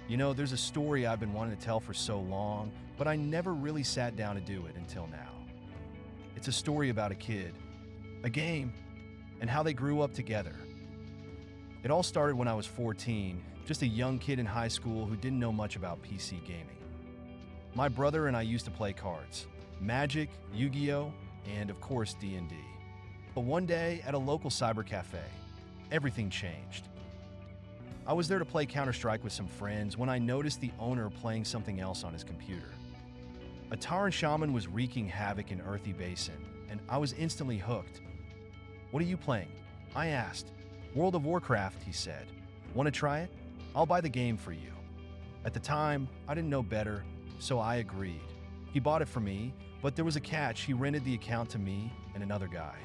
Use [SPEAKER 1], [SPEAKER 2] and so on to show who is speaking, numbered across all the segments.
[SPEAKER 1] There's a story I've been wanting to tell for so long, but I never really sat down to do it until now. It's a story about a kid, a game, and how they grew up together. It all started when I was 14, just a young kid in high school who didn't know much about PC gaming. My brother and I used to play cards, Magic, Yu-Gi-Oh, and of course D&D. But one day at a local cyber cafe, everything changed. I was there to play Counter-Strike with some friends when I noticed the owner playing something else on his computer. A Tauren Shaman was wreaking havoc in Earthy Basin, and I was instantly hooked. "What are you playing?" I asked. "World of Warcraft," he said. "Want to try it? I'll buy the game for you." At the time, I didn't know better, so I agreed. He bought it for me, but there was a catch. He rented the account to me and another guy.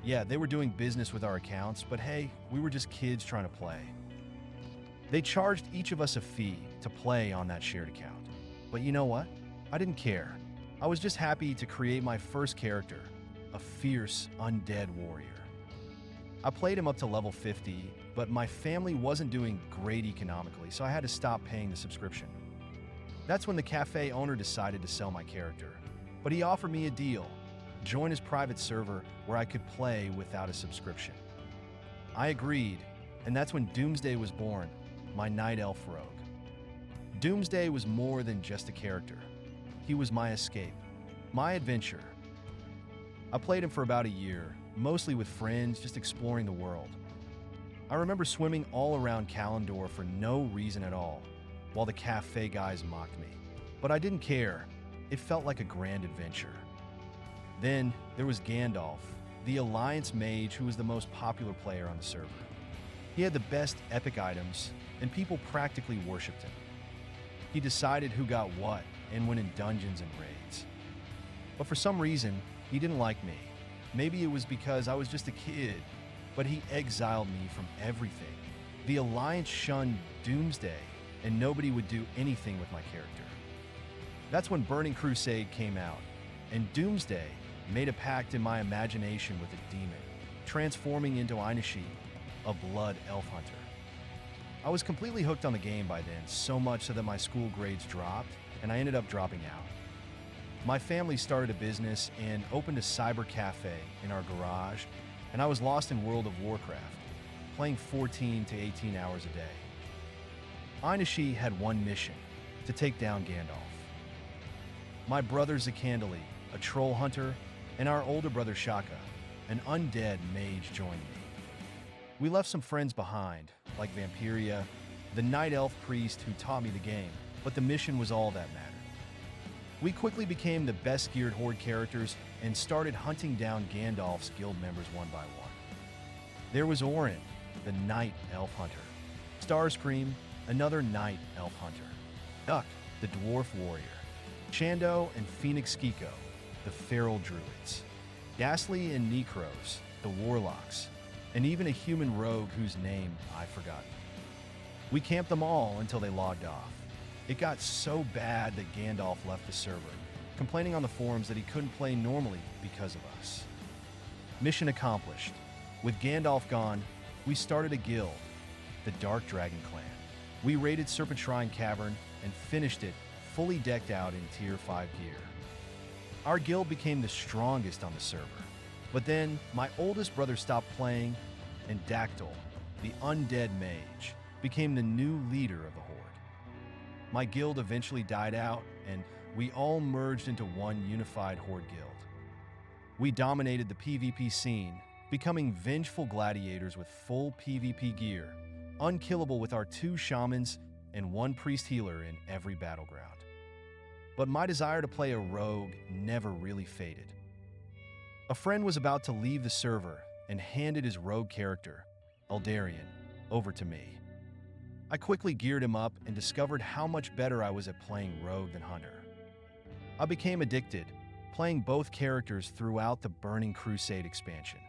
[SPEAKER 1] Yeah, they were doing business with our accounts, but hey, we were just kids trying to play. They charged each of us a fee to play on that shared account. But you know what? I didn't care. I was just happy to create my first character, a fierce, undead warrior. I played him up to level 50, but my family wasn't doing great economically, so I had to stop paying the subscription. That's when the cafe owner decided to sell my character. But he offered me a deal: join his private server where I could play without a subscription. I agreed, and that's when Doomsday was born, my night elf rogue. Doomsday was more than just a character. He was my escape, my adventure. I played him for about a year, mostly with friends, just exploring the world. I remember swimming all around Kalimdor for no reason at all, while the cafe guys mocked me. But I didn't care. It felt like a grand adventure. Then there was Gandalf, the Alliance mage who was the most popular player on the server. He had the best epic items, and people practically worshipped him. He decided who got what and went in dungeons and raids. But for some reason, he didn't like me. Maybe it was because I was just a kid, but he exiled me from everything. The Alliance shunned Doomsday, and nobody would do anything with my character. That's when Burning Crusade came out, and Doomsday made a pact in my imagination with a demon, transforming into Einishi, a blood elf hunter. I was completely hooked on the game by then, so much so that my school grades dropped, and I ended up dropping out. My family started a business and opened a cyber cafe in our garage, and I was lost in World of Warcraft, playing 14 to 18 hours a day. Einishi had one mission: to take down Gandalf. My brother Zakandali, a troll hunter, and our older brother Shaka, an undead mage, joined me. We left some friends behind, like Vampiria, the night elf priest who taught me the game, but the mission was all that mattered. We quickly became the best geared horde characters and started hunting down Gandalf's guild members one by one. There was Orin, the night elf hunter; Starscream, another night elf hunter; Duck, the dwarf warrior; Chando and Phoenix Skiko, the feral druids; Ghastly and Necros, the warlocks; and even a human rogue whose name I've forgotten. We camped them all until they logged off. It got so bad that Gandalf left the server, complaining on the forums that he couldn't play normally because of us. Mission accomplished. With Gandalf gone, we started a guild, the Dark Dragon Clan. We raided Serpent Shrine Cavern and finished it fully decked out in Tier 5 gear. Our guild became the strongest on the server. But then, my oldest brother stopped playing, and Dactyl, the undead mage, became the new leader of the Horde. My guild eventually died out, and we all merged into one unified Horde guild. We dominated the PvP scene, becoming vengeful gladiators with full PvP gear, unkillable with our 2 shamans and 1 priest healer in every battleground. But my desire to play a rogue never really faded. A friend was about to leave the server and handed his rogue character, Eldarion, over to me. I quickly geared him up and discovered how much better I was at playing rogue than hunter. I became addicted, playing both characters throughout the Burning Crusade expansion.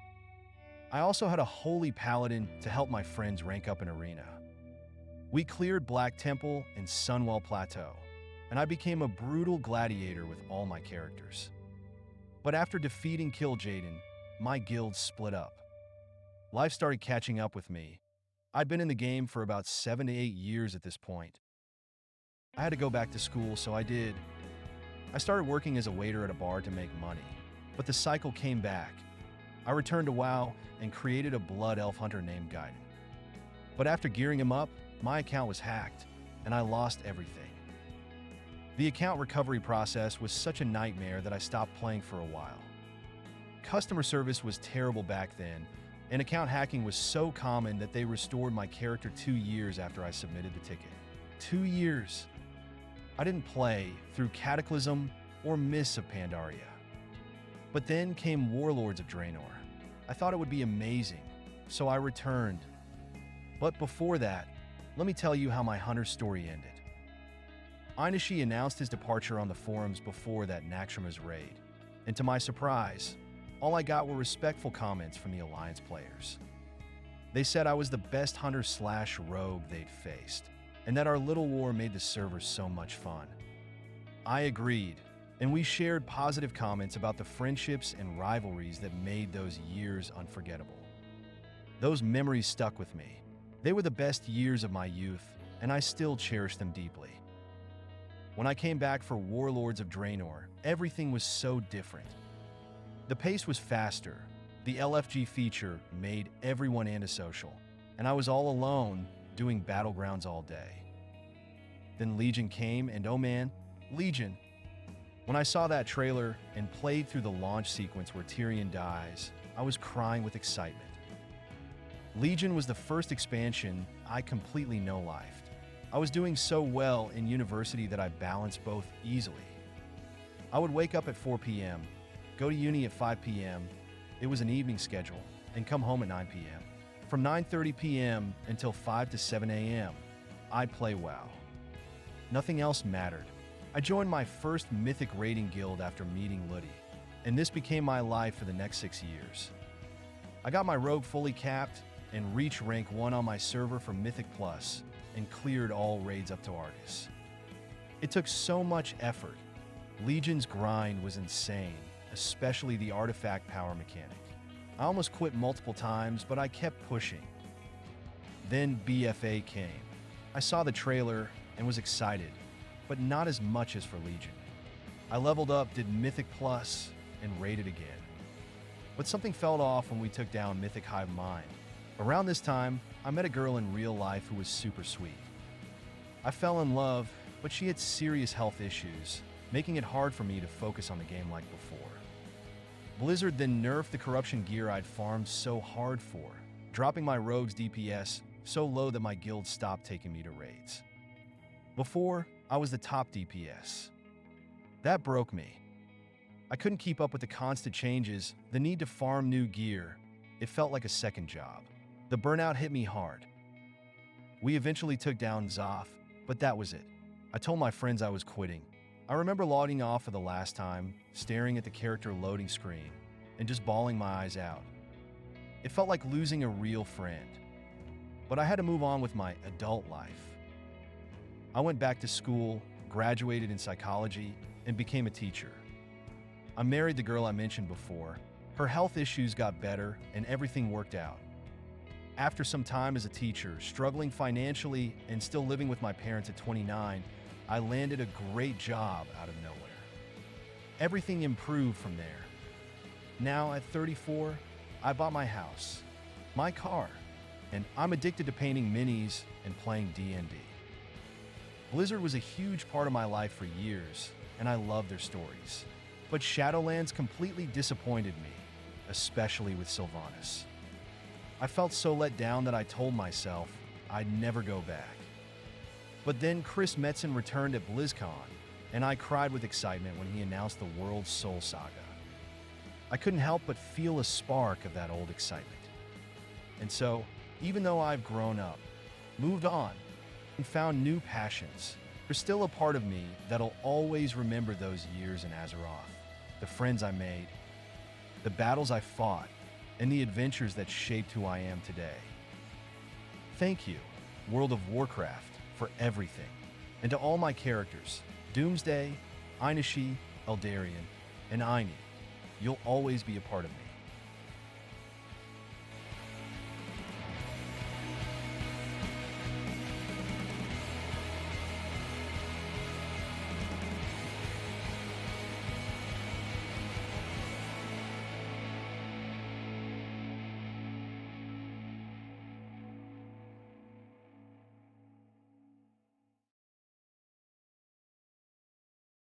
[SPEAKER 1] I also had a holy paladin to help my friends rank up in arena. We cleared Black Temple and Sunwell Plateau, and I became a brutal gladiator with all my characters. But after defeating Kil'jaeden, my guild split up. Life started catching up with me. I'd been in the game for about 7 to 8 years at this point, I had to go back to school, so I did. I started working as a waiter at a bar to make money, but the cycle came back. I returned to WoW and created a blood elf hunter named Gaiden. But after gearing him up, my account was hacked, and I lost everything. The account recovery process was such a nightmare that I stopped playing for a while. Customer service was terrible back then, and account hacking was so common that they restored my character 2 years after I submitted the ticket. 2 years! I didn't play through Cataclysm or Mists of Pandaria. But then came Warlords of Draenor. I thought it would be amazing, so I returned. But before that, let me tell you how my hunter story ended. Einishi announced his departure on the forums before that Naxxramas raid, and to my surprise, all I got were respectful comments from the Alliance players. They said I was the best hunter/rogue they'd faced, and that our little war made the server so much fun. I agreed, and we shared positive comments about the friendships and rivalries that made those years unforgettable. Those memories stuck with me. They were the best years of my youth, and I still cherish them deeply. When I came back for Warlords of Draenor, everything was so different. The pace was faster, the LFG feature made everyone antisocial, and I was all alone doing battlegrounds all day. Then Legion came, and oh man, Legion. When I saw that trailer and played through the launch sequence where Tyrion dies, I was crying with excitement. Legion was the first expansion I completely no-lifed. I was doing so well in university that I balanced both easily. I would wake up at 4 p.m., go to uni at 5 p.m., it was an evening schedule, and come home at 9 p.m. From 9:30 p.m. until 5 to 7 a.m., I'd play WoW. Nothing else mattered. I joined my first Mythic raiding guild after meeting Luddy, and this became my life for the next 6 years. I got my rogue fully capped and reached rank 1 on my server for Mythic Plus, and cleared all raids up to Argus. It took so much effort. Legion's grind was insane, especially the artifact power mechanic. I almost quit multiple times, but I kept pushing. Then BFA came. I saw the trailer and was excited, but not as much as for Legion. I leveled up, did Mythic Plus, and raided again. But something fell off when we took down Mythic Hive Mind. Around this time, I met a girl in real life who was super sweet. I fell in love, but she had serious health issues, making it hard for me to focus on the game like before. Blizzard then nerfed the corruption gear I'd farmed so hard for, dropping my rogue's DPS so low that my guild stopped taking me to raids. Before, I was the top DPS. That broke me. I couldn't keep up with the constant changes, the need to farm new gear. It felt like a second job. The burnout hit me hard. We eventually took down Zoth, but that was it. I told my friends I was quitting. I remember logging off for the last time, staring at the character loading screen, and just bawling my eyes out. It felt like losing a real friend. But I had to move on with my adult life. I went back to school, graduated in psychology, and became a teacher. I married the girl I mentioned before. Her health issues got better, and everything worked out. After some time as a teacher, struggling financially and still living with my parents at 29, I landed a great job out of nowhere. Everything improved from there. Now, at 34, I bought my house, my car, and I'm addicted to painting minis and playing D&D. Blizzard was a huge part of my life for years, and I love their stories. But Shadowlands completely disappointed me, especially with Sylvanas. I felt so let down that I told myself I'd never go back. But then Chris Metzen returned at BlizzCon, and I cried with excitement when he announced the World's Soul Saga. I couldn't help but feel a spark of that old excitement. And so, even though I've grown up, moved on, and found new passions, there's still a part of me that'll always remember those years in Azeroth, the friends I made, the battles I fought, and the adventures that shaped who I am today. Thank you, World of Warcraft, for everything. And to all my characters, Doomsday, Einishi, Eldarion, and Aini, you'll always be a part of me.